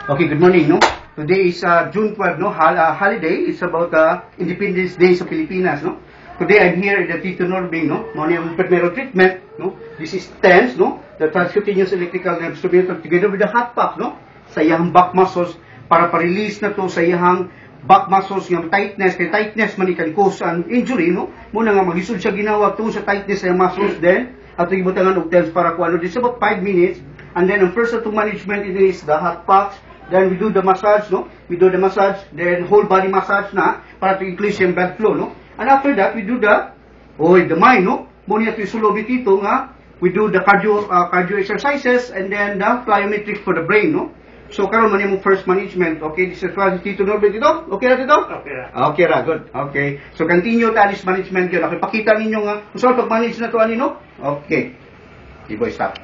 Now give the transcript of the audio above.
Okay, good morning, no? Today is June 12, no? Holiday. It's about Independence Day sa Pilipinas, no? Today I'm here in the Tito Norbing, no? Morning ang primero treatment, no? This is TENS, no? The transcutaneous electrical nerve stimulator together with the hot pack, no? Sa iyang back muscles para pa-release na to sa iyang back muscles yung tightness, kay tightness man cause an injury, no? Muna nga magisod siya ginawa to sa tightness sa iyang muscles, then ato ibutangan og TENS para kuano. This is about 5 minutes, and then ang first to management is the hot packs. Then we do the massage, no? We do the massage, then whole body massage na para to increase yung blood flow, no? And after that, we do the mind, no? Muna ito isulobit ito nga, we do the cardio exercises and then the plyometrics for the brain, no? So karon man yung first management, okay? This is what Tito Norbert dito. Okay ra dito? Okay ra. Okay ra, good. Okay. So continue ta this management yun. Okay, pakita ninyo nga kung saan pag-manage na to ani, no? Okay. Ibo stop.